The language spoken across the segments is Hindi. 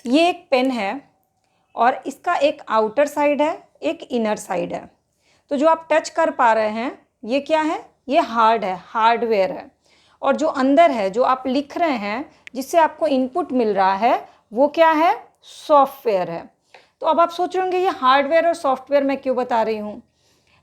ये एक पेन है और इसका एक आउटर साइड है, एक इनर साइड है। तो जो आप टच कर पा रहे हैं ये क्या है, ये हार्ड है, हार्डवेयर है। और जो अंदर है, जो आप लिख रहे हैं, जिससे आपको इनपुट मिल रहा है, वो क्या है, सॉफ्टवेयर है। तो अब आप सोच रहे होंगे ये हार्डवेयर और सॉफ्टवेयर मैं क्यों बता रही हूँ।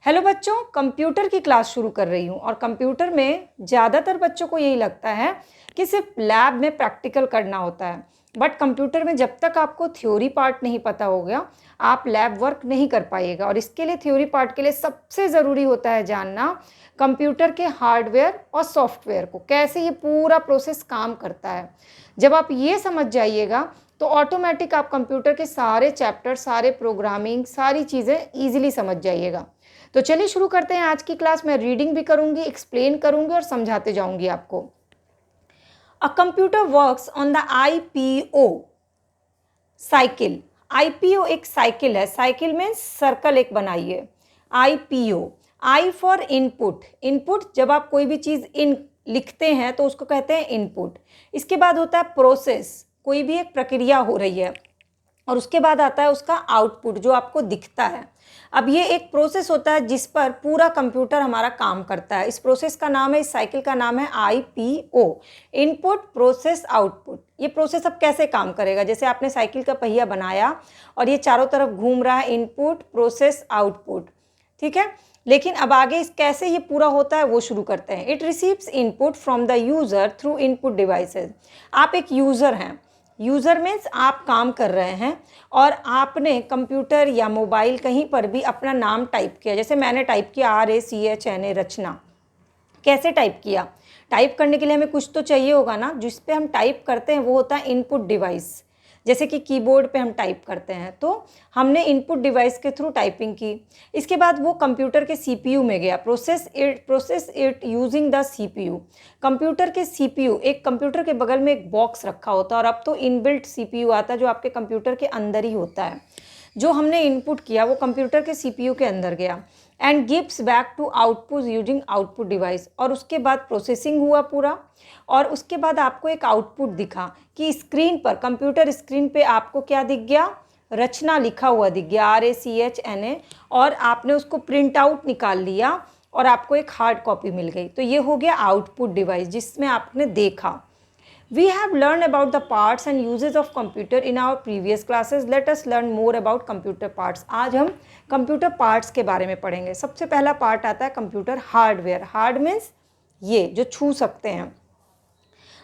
हेलो बच्चों, कंप्यूटर की क्लास शुरू कर रही हूँ और कंप्यूटर में ज़्यादातर बच्चों को यही लगता है कि सिर्फ लैब में प्रैक्टिकल करना होता है। बट कंप्यूटर में जब तक आपको थ्योरी पार्ट नहीं पता होगा, आप लैब वर्क नहीं कर पाइएगा। और इसके लिए, थ्योरी पार्ट के लिए सबसे ज़रूरी होता है जानना कंप्यूटर के हार्डवेयर और सॉफ्टवेयर को, कैसे ये पूरा प्रोसेस काम करता है। जब आप ये समझ जाइएगा तो ऑटोमेटिक आप कंप्यूटर के सारे चैप्टर, सारे प्रोग्रामिंग, सारी चीज़ें ईजिली समझ जाइएगा। तो चलिए शुरू करते हैं आज की क्लास। मैं रीडिंग भी करूँगी, एक्सप्लेन करूँगी और समझाते जाऊँगी आपको। A computer works on the IPO cycle. IPO एक साइकिल है, साइकिल में सर्कल एक बनाइए। IPO, I for input. Input, जब आप कोई भी चीज़ इन लिखते हैं तो उसको कहते हैं इनपुट। इसके बाद होता है प्रोसेस, कोई भी एक प्रक्रिया हो रही है, और उसके बाद आता है उसका आउटपुट जो आपको दिखता है। अब ये एक प्रोसेस होता है जिस पर पूरा कंप्यूटर हमारा काम करता है। इस प्रोसेस का नाम है, इस साइकिल का नाम है IPO, इनपुट प्रोसेस आउटपुट। ये प्रोसेस अब कैसे काम करेगा, जैसे आपने साइकिल का पहिया बनाया और ये चारों तरफ घूम रहा है, इनपुट प्रोसेस आउटपुट, ठीक है। लेकिन अब आगे इस कैसे ये पूरा होता है वो शुरू करते हैं। It receives input from the user through input devices. आप एक यूज़र हैं, यूज़र मीन्स आप काम कर रहे हैं और आपने कंप्यूटर या मोबाइल कहीं पर भी अपना नाम टाइप किया। जैसे मैंने टाइप किया RACHNA, रचना। कैसे टाइप किया, टाइप करने के लिए हमें कुछ तो चाहिए होगा ना, जिस पे हम टाइप करते हैं वो होता है इनपुट डिवाइस। जैसे कि कीबोर्ड पे हम टाइप करते हैं, तो हमने इनपुट डिवाइस के थ्रू टाइपिंग की। इसके बाद वो कंप्यूटर के CPU में गया, process it using the CPU। Computer के CPU, एक कंप्यूटर के बगल में एक बॉक्स रखा होता है, और अब तो इनबिल्ट CPU आता है जो आपके कंप्यूटर के अंदर ही होता है। जो हमने इनपुट किया वो कंप्यूटर के CPU के अंदर गया and gives back to output using output device. और उसके बाद प्रोसेसिंग हुआ पूरा, और उसके बाद आपको एक आउटपुट दिखा कि स्क्रीन पर, कंप्यूटर स्क्रीन पे आपको क्या दिख गया, रचना लिखा हुआ दिख गया, RACHNA, और आपने उसको प्रिंट आउट निकाल लिया और आपको एक हार्ड कॉपी मिल गई। तो ये हो गया आउटपुट डिवाइस जिसमें आपने देखा। We have learned about the parts and uses of computer in our previous classes. Let us learn more about computer parts. आज हम कंप्यूटर पार्ट्स के बारे में पढ़ेंगे। सबसे पहला पार्ट आता है कंप्यूटर हार्डवेयर। हार्ड मीन्स ये जो छू सकते हैं।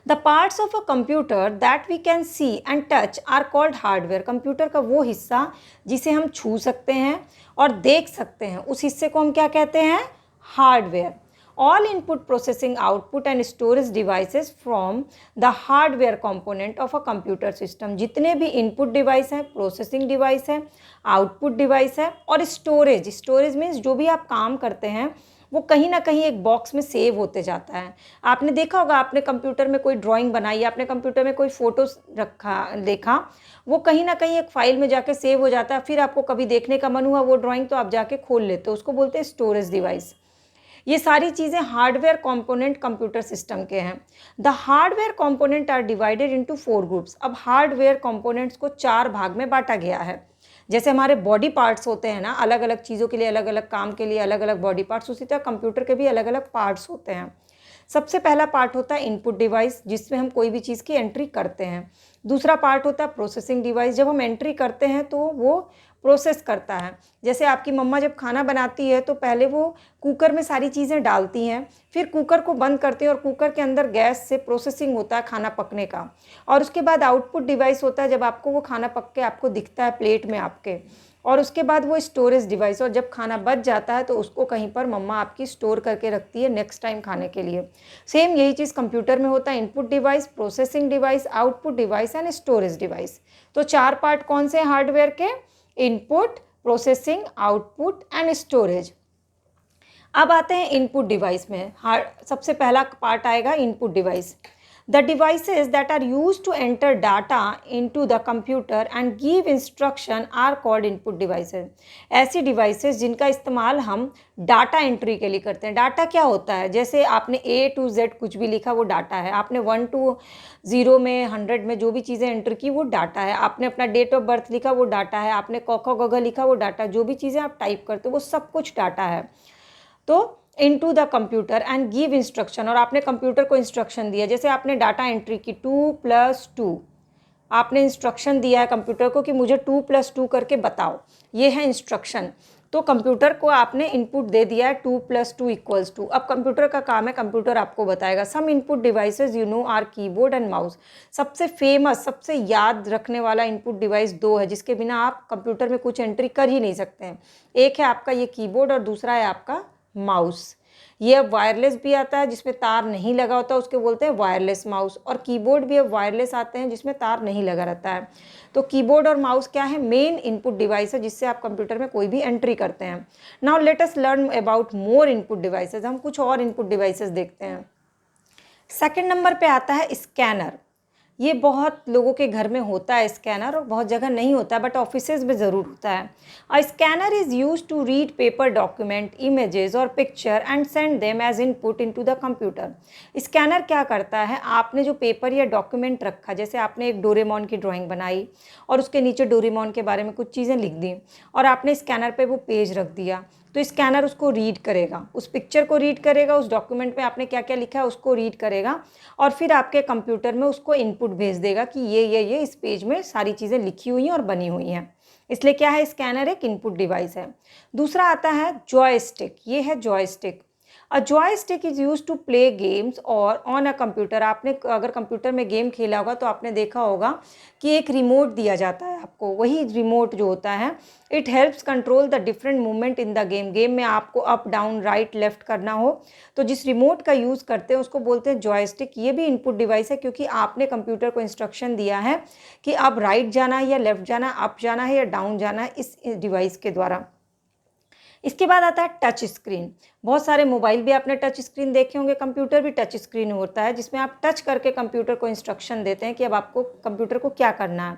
The parts of a computer that we can see and touch are called hardware. Computer का वो हिस्सा जिसे हम छू सकते हैं और देख सकते हैं, उस हिस्से को हम क्या कहते हैं, hardware. All input processing, output and storage devices from the hardware component of a computer system. जितने भी input device हैं, processing device है, output device है, और storage, storage means जो भी आप काम करते हैं वो कहीं ना कहीं एक बॉक्स में सेव होते जाता है। आपने देखा होगा, आपने कंप्यूटर में कोई ड्राइंग बनाई, आपने कंप्यूटर में कोई फोटोज रखा, देखा, वो कहीं ना कहीं एक फाइल में जाके सेव हो जाता है। फिर आपको कभी देखने का मन हुआ वो ड्राइंग, तो आप जाके खोल लेते हो, उसको बोलते हैं स्टोरेज डिवाइस। ये सारी चीज़ें हार्डवेयर कंपोनेंट कंप्यूटर सिस्टम के हैं। The hardware component are divided into 4 groups. अब हार्डवेयर कंपोनेंट्स को 4 भाग में बांटा गया है। जैसे हमारे बॉडी पार्ट्स होते हैं ना, अलग अलग चीज़ों के लिए, अलग अलग काम के लिए अलग अलग बॉडी पार्ट्स, उसी तरह कंप्यूटर के भी अलग अलग पार्ट्स होते हैं। सबसे पहला पार्ट होता है इनपुट डिवाइस, जिसमें हम कोई भी चीज़ की एंट्री करते हैं। दूसरा पार्ट होता है प्रोसेसिंग डिवाइस, जब हम एंट्री करते हैं तो वो प्रोसेस करता है। जैसे आपकी मम्मा जब खाना बनाती है तो पहले वो कुकर में सारी चीज़ें डालती हैं, फिर कुकर को बंद करती हैं और कुकर के अंदर गैस से प्रोसेसिंग होता है खाना पकने का। और उसके बाद आउटपुट डिवाइस होता है, जब आपको वो खाना पक के आपको दिखता है प्लेट में आपके। और उसके बाद वो स्टोरेज डिवाइस, और जब खाना बच जाता है तो उसको कहीं पर मम्मा आपकी स्टोर करके रखती है नेक्स्ट टाइम खाने के लिए। सेम यही चीज़ कंप्यूटर में होता है, input device, processing device, output device and storage device. तो 4 पार्ट कौन से हैं हार्डवेयर के, input, processing, output and storage. अब आते हैं इनपुट डिवाइस में। सबसे पहला पार्ट आएगा input device. The devices that are used to enter data into the computer and give instruction are called input devices. ऐसी devices जिनका इस्तेमाल हम डाटा एंट्री के लिए करते हैं। डाटा क्या होता है? जैसे आपने A to Z कुछ भी लिखा वो डाटा है, आपने 1 to 0 में 100 में जो भी चीज़ें एंटर की वो डाटा है, आपने अपना डेट ऑफ बर्थ लिखा वो डाटा है, आपने क ख ग घ लिखा वो डाटा, जो भी चीज़ें आप टाइप करते हो वो सब कुछ डाटा है। तो into the computer and give instruction, और आपने कंप्यूटर को इंस्ट्रक्शन दिया, जैसे आपने डाटा एंट्री की 2+2, आपने इंस्ट्रक्शन दिया है कंप्यूटर को कि मुझे 2+2 करके बताओ, ये है इंस्ट्रक्शन। तो कंप्यूटर को आपने इनपुट दे दिया है 2+2 = 2। अब कंप्यूटर का काम है, कंप्यूटर आपको बताएगा। Some input devices you know are keyboard and mouse. सबसे फेमस, सबसे याद रखने वाला इनपुट डिवाइस 2 है जिसके बिना आप कंप्यूटर में कुछ एंट्री कर ही नहीं सकते हैं। एक है आपका ये कीबोर्ड और दूसरा है आपका माउस। ये अब वायरलेस भी आता है जिसमें तार नहीं लगा होता, उसके बोलते हैं वायरलेस माउस, और कीबोर्ड भी अब वायरलेस आते हैं जिसमें तार नहीं लगा रहता है। तो कीबोर्ड और माउस क्या है? मेन इनपुट डिवाइस है जिससे आप कंप्यूटर में कोई भी एंट्री करते हैं। Now let us learn about more input devices. हम कुछ और इनपुट डिवाइसेज देखते हैं। सेकंड नंबर पे आता है स्कैनर। ये बहुत लोगों के घर में होता है स्कैनर, और बहुत जगह नहीं होता है, बट ऑफिसेज में ज़रूर होता है। A scanner is use to read paper document, images और picture and send them as input into the computer. Scanner क्या करता है? आपने जो पेपर या डॉक्यूमेंट रखा, जैसे आपने एक डोरेमोन की ड्राइंग बनाई और उसके नीचे डोरेमोन के बारे में कुछ चीज़ें लिख दी और आपने स्कैनर पर वो पेज रख दिया, तो स्कैनर उसको रीड करेगा, उस पिक्चर को रीड करेगा, उस डॉक्यूमेंट में आपने क्या क्या लिखा है उसको रीड करेगा, और फिर आपके कंप्यूटर में उसको इनपुट भेज देगा कि ये इस पेज में सारी चीज़ें लिखी हुई हैं और बनी हुई हैं। इसलिए क्या है? स्कैनर एक इनपुट डिवाइस है। दूसरा आता है जॉयस्टिक। ये है joystick. A joystick is use to play games और ऑन अ कंप्यूटर। आपने अगर कंप्यूटर में गेम खेला होगा तो आपने देखा होगा कि एक रिमोट दिया जाता है आपको। वही रिमोट जो होता है, it helps control the different movement in the game. Game में आपको अप डाउन राइट लेफ्ट करना हो तो जिस रिमोट का यूज़ करते हैं उसको बोलते हैं जॉयस्टिक। ये भी इनपुट डिवाइस है क्योंकि आपने कंप्यूटर को इंस्ट्रक्शन दिया है कि अब राइट जाना है या लेफ्ट जाना है, अप जाना है या डाउन जाना है, इस डिवाइस के द्वारा। इसके बाद आता है टच स्क्रीन। बहुत सारे मोबाइल भी आपने टच स्क्रीन देखे होंगे, कंप्यूटर भी टच स्क्रीन होता है जिसमें आप टच करके कंप्यूटर को इंस्ट्रक्शन देते हैं कि अब आपको कंप्यूटर को क्या करना है।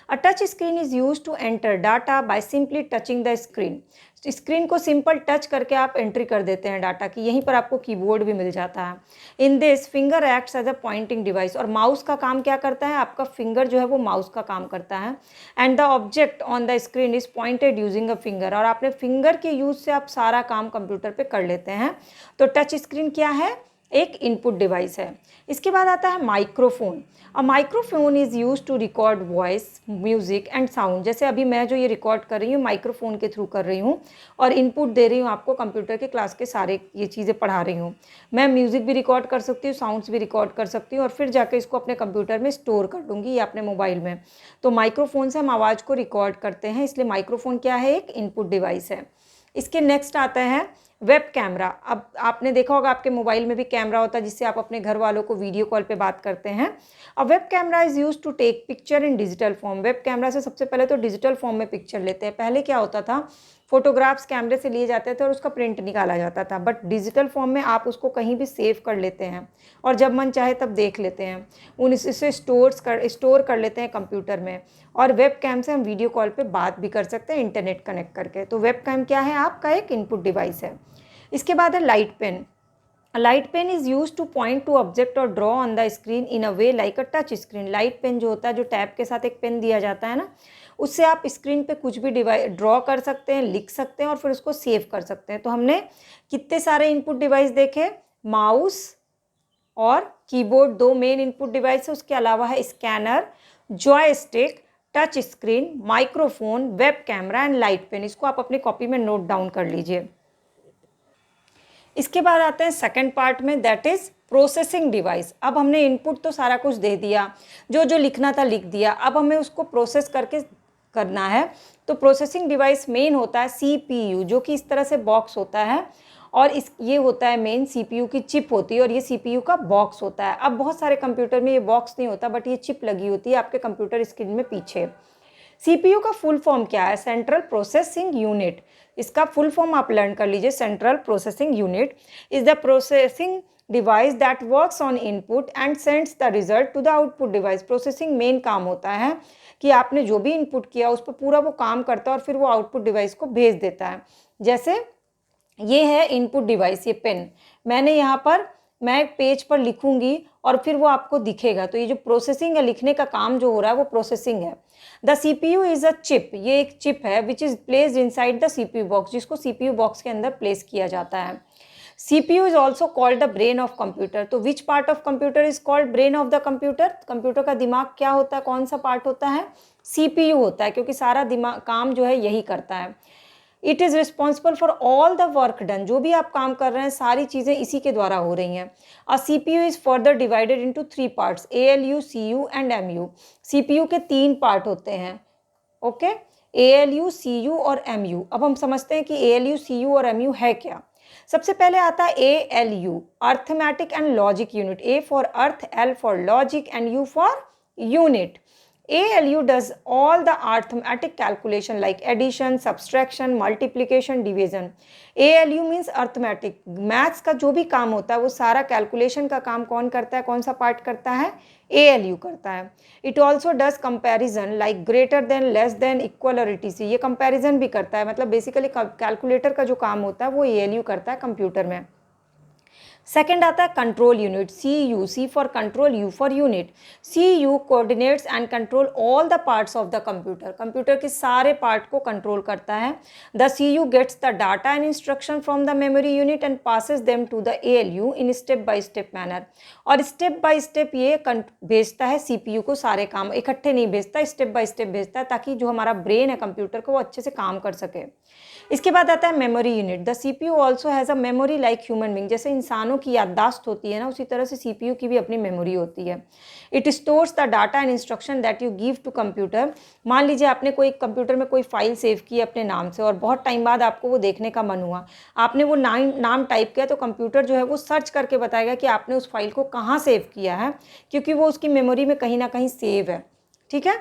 A touch screen is use to enter data by simply touching the screen. Screen को सिंपल टच करके आप एंट्री कर देते हैं डाटा की। यहीं पर आपको कीबोर्ड भी मिल जाता है। In this finger acts as a pointing device. और माउस का काम क्या करता है? आपका फिंगर जो है वो माउस का काम करता है। And the object on the screen is pointed using a finger. और आपने फिंगर के यूज से आप सारा काम कंप्यूटर पे कर लेते हैं। तो टच स्क्रीन क्या है? एक इनपुट डिवाइस है। इसके बाद आता है microphone. A microphone is use to record voice, music and sound. जैसे अभी मैं जो ये रिकॉर्ड कर रही हूँ माइक्रोफोन के थ्रू कर रही हूँ और इनपुट दे रही हूँ आपको, कंप्यूटर के क्लास के सारे ये चीज़ें पढ़ा रही हूँ। मैं म्यूज़िक भी रिकॉर्ड कर सकती हूँ, साउंड्स भी रिकॉर्ड कर सकती हूँ और फिर जाके इसको अपने कंप्यूटर में स्टोर कर दूँगी या अपने मोबाइल में। तो माइक्रोफोन से हम आवाज़ को रिकॉर्ड करते हैं, इसलिए माइक्रोफोन क्या है? एक इनपुट डिवाइस है। इसके नेक्स्ट आता है वेब कैमरा। अब आपने देखा होगा आपके मोबाइल में भी कैमरा होता है जिससे आप अपने घर वालों को वीडियो कॉल पे बात करते हैं। अब web camera is use to take picture in digital form. Web camera से सबसे पहले तो डिजिटल फॉर्म में पिक्चर लेते हैं। पहले क्या होता था? फोटोग्राफ्स कैमरे से लिए जाते थे और उसका प्रिंट निकाला जाता था, बट डिजिटल फॉर्म में आप उसको कहीं भी सेव कर लेते हैं और जब मन चाहे तब देख लेते हैं। इसे स्टोर कर लेते हैं कंप्यूटर में, और वेब कैम से हम वीडियो कॉल पे बात भी कर सकते हैं इंटरनेट कनेक्ट करके। तो वेब कैम क्या है? आपका एक इनपुट डिवाइस है। इसके बाद है light pen. Light pen is use to point to object और draw on the screen in a way like a touch screen. Light pen जो होता है, जो टैब के साथ एक पेन दिया जाता है ना, उससे आप स्क्रीन पे कुछ भी ड्रॉ कर सकते हैं, लिख सकते हैं और फिर उसको सेव कर सकते हैं। तो हमने कितने सारे इनपुट डिवाइस देखे? माउस और कीबोर्ड, दो मेन इनपुट डिवाइस है। उसके अलावा है scanner, joystick, touch screen, microphone, web camera and light pen. इसको आप अपनी कॉपी में नोट डाउन कर लीजिए। इसके बाद आते हैं सेकंड पार्ट में, दैट इज़ प्रोसेसिंग डिवाइस। अब हमने इनपुट तो सारा कुछ दे दिया, जो जो लिखना था लिख दिया, अब हमें उसको प्रोसेस करके करना है। तो प्रोसेसिंग डिवाइस मेन होता है CPU, जो कि इस तरह से बॉक्स होता है और ये होता है मेन CPU की चिप होती है और ये CPU का बॉक्स होता है। अब बहुत सारे कंप्यूटर में ये बॉक्स नहीं होता, बट ये चिप लगी होती है आपके कंप्यूटर स्क्रीन में पीछे। CPU का फुल फॉर्म क्या है? Central processing unit. इसका फुल फॉर्म आप लर्न कर लीजिए। Central processing unit is the processing device that works on input and sends the result to the output device. Processing main काम होता है कि आपने जो भी इनपुट किया उस पर पूरा वो काम करता है और फिर वो आउटपुट डिवाइस को भेज देता है। जैसे ये है इनपुट डिवाइस, ये पेन, मैंने यहाँ पर मैं पेज पर लिखूंगी और फिर वो आपको दिखेगा। तो ये जो प्रोसेसिंग है, लिखने का काम जो हो रहा है वो प्रोसेसिंग है। The CPU is a chip, ये एक चिप है which is placed inside the CPU box, जिसको CPU बॉक्स के अंदर प्लेस किया जाता है। CPU is also called the brain of computer. तो which part of computer is called brain of the computer? Computer का दिमाग क्या होता है, कौन सा पार्ट होता है? CPU होता है, क्योंकि सारा दिमाग काम जो है यही करता है। It is responsible for all the work done, जो भी आप काम कर रहे हैं सारी चीज़ें इसी के द्वारा हो रही हैं। अ CPU is further divided into 3 parts, ALU, CU and MU। CPU के 3 पार्ट होते हैं, ओके, ALU, CU और MU। अब हम समझते हैं कि ALU, CU और MU है क्या। सबसे पहले आता है ALU, arithmetic and logic unit. A for earth, L for logic and U for unit. ALU does all the arithmetic calculation like addition, subtraction, multiplication, division. ALU means arithmetic, maths का जो भी काम होता है वो सारा कैलकुलेशन का काम कौन करता है, कौन सा पार्ट करता है? ALU करता है। It also does comparison like greater than, less than, equal और etc. ये कंपैरिजन भी करता है, मतलब बेसिकली कैलकुलेटर का जो काम होता है वो ALU करता है कंप्यूटर में। सेकेंड आता है control unit, CU, C for control, U for unit. CU coordinates and control all the parts of the computer, computer के सारे पार्ट को कंट्रोल करता है। The CU gets the data and instruction from the memory unit and passes them to the ALU in step by step manner. और स्टेप बाय स्टेप ये भेजता है CPU को, सारे काम इकट्ठे नहीं भेजता, स्टेप बाय स्टेप भेजता है, ताकि जो हमारा ब्रेन है कंप्यूटर का वो अच्छे से काम कर सके। इसके बाद आता है memory unit. The CPU also has a memory like human being, जैसे इंसानों की याददाश्त होती है ना, उसी तरह से CPU की भी अपनी मेमोरी होती है। It stores the data and instruction that you give to computer. मान लीजिए आपने कोई कंप्यूटर में कोई फाइल सेव की अपने नाम से और बहुत टाइम बाद आपको वो देखने का मन हुआ, आपने वो नाम टाइप किया, तो कंप्यूटर जो है वो सर्च करके बताएगा कि आपने उस फाइल को कहाँ सेव किया है, क्योंकि वो उसकी मेमोरी में कहीं ना कहीं सेव है। ठीक है,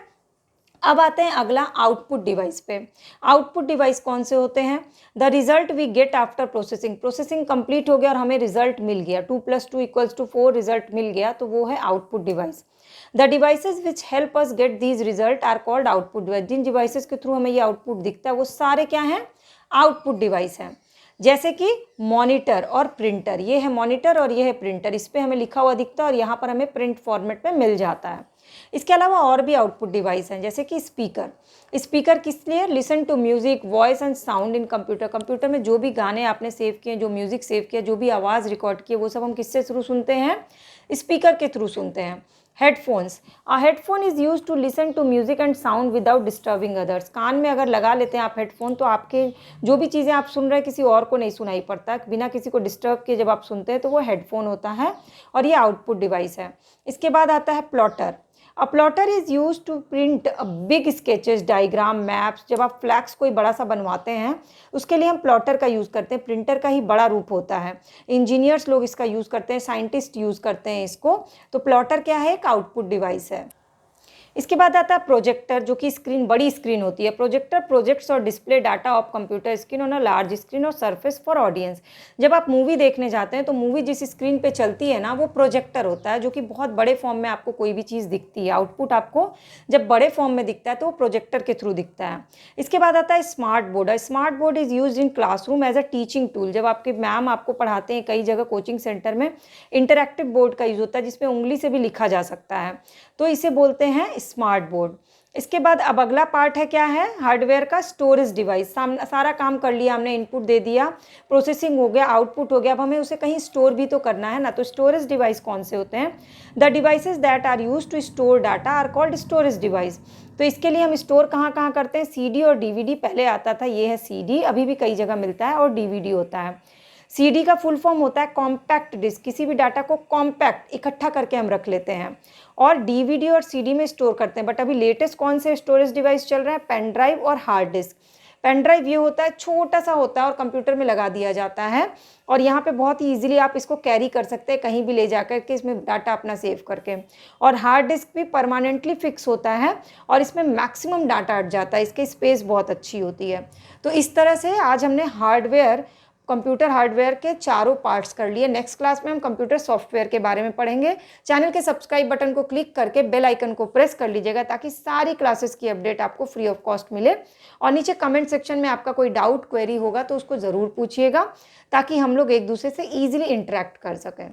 अब आते हैं अगला आउटपुट डिवाइस पे। आउटपुट डिवाइस कौन से होते हैं? The result we get after processing, processing complete हो गया और हमें रिजल्ट मिल गया, 2 + 2 = 4 रिजल्ट मिल गया, तो वो है output device. The devices which help us get these result are called output device. जिन डिवाइसेज के थ्रू हमें ये आउटपुट दिखता है वो सारे क्या हैं? आउटपुट डिवाइस हैं। जैसे कि मॉनिटर और प्रिंटर, ये है मॉनिटर और ये है प्रिंटर, इस पर हमें लिखा हुआ दिखता है और यहाँ पर हमें प्रिंट फॉर्मेट में मिल जाता है। इसके अलावा और भी आउटपुट डिवाइस हैं, जैसे कि स्पीकर। स्पीकर किस लिए? Listen to music, voice and sound in computer. Computer में जो भी गाने आपने सेव किए, जो म्यूजिक सेव किया, जो भी आवाज़ रिकॉर्ड की, वो सब हम किससे थ्रू सुनते हैं? स्पीकर के थ्रू सुनते हैं। Headphones, a headphone is use to listen to music and sound without disturbing others. कान में अगर लगा लेते हैं आप हेडफोन, तो आपके जो भी चीज़ें आप सुन रहे हैं किसी और को नहीं सुनाई पड़ता, बिना किसी को डिस्टर्ब किए जब आप सुनते हैं तो वो हेडफोन होता है और ये आउटपुट डिवाइस है। इसके बाद आता है plotter. A plotter is use to print big sketches, diagram, maps. जब आप फ्लैक्स कोई बड़ा सा बनवाते हैं उसके लिए हम प्लॉटर का यूज़ करते हैं, प्रिंटर का ही बड़ा रूप होता है। इंजीनियर्स लोग इसका यूज़ करते हैं, साइंटिस्ट यूज़ करते हैं इसको। तो प्लॉटर क्या है? एक आउटपुट डिवाइस है। इसके बाद आता है प्रोजेक्टर, जो कि स्क्रीन, बड़ी स्क्रीन होती है। प्रोजेक्टर प्रोजेक्ट्स और display data of computer screen on a large screen और सरफेस फॉर ऑडियंस। जब आप मूवी देखने जाते हैं तो मूवी जिस स्क्रीन पे चलती है ना, वो प्रोजेक्टर होता है, जो कि बहुत बड़े फॉर्म में आपको कोई भी चीज़ दिखती है। आउटपुट आपको जब बड़े फॉर्म में दिखता है तो वो प्रोजेक्टर के थ्रू दिखता है। इसके बाद आता है smart board. Smart board is use in classroom as a teaching tool. जब आपके मैम आपको पढ़ाते हैं, कई जगह कोचिंग सेंटर में इंटरैक्टिव बोर्ड का यूज़ होता है, जिसमें उंगली से भी लिखा जा सकता है, तो इसे बोलते हैं स्मार्ट बोर्ड। इसके बाद अब अगला पार्ट है, क्या है? हार्डवेयर का स्टोरेज डिवाइस। सारा काम कर लिया हमने, इनपुट दे दिया, प्रोसेसिंग हो गया, आउटपुट हो गया, अब हमें उसे कहीं स्टोर भी तो करना है ना। तो स्टोरेज डिवाइस कौन से होते हैं? The devices that are use to store data are called storage device. तो इसके लिए हम स्टोर कहाँ कहाँ करते हैं? CD और DVD पहले आता था, ये है CD, अभी भी कई जगह मिलता है, और DVD होता है। CD का फुल फॉर्म होता है कॉम्पैक्ट डिस्क, किसी भी डाटा को कॉम्पैक्ट इकट्ठा करके हम रख लेते हैं, और DVD और CD में स्टोर करते हैं। बट अभी लेटेस्ट कौन से स्टोरेज डिवाइस चल रहा है? पेन ड्राइव और हार्ड डिस्क। पेन ड्राइव ये होता है, छोटा सा होता है और कंप्यूटर में लगा दिया जाता है, और यहाँ पे बहुत ही ईजिली आप इसको कैरी कर सकते हैं कहीं भी ले जा कर के, इसमें डाटा अपना सेव करके। और हार्ड डिस्क भी परमानेंटली फिक्स होता है और इसमें मैक्सिमम डाटा अट जाता है, इसकी स्पेस बहुत अच्छी होती है। तो इस तरह से आज हमने हार्डवेयर कंप्यूटर हार्डवेयर के चारों पार्ट्स कर लिए। नेक्स्ट क्लास में हम कंप्यूटर सॉफ्टवेयर के बारे में पढ़ेंगे। चैनल के सब्सक्राइब बटन को क्लिक करके बेल आइकन को प्रेस कर लीजिएगा ताकि सारी क्लासेस की अपडेट आपको फ्री ऑफ कॉस्ट मिले। और नीचे कमेंट सेक्शन में आपका कोई डाउट क्वेरी होगा तो उसको ज़रूर पूछिएगा ताकि हम लोग एक दूसरे से ईजिली इंटरेक्ट कर सकें।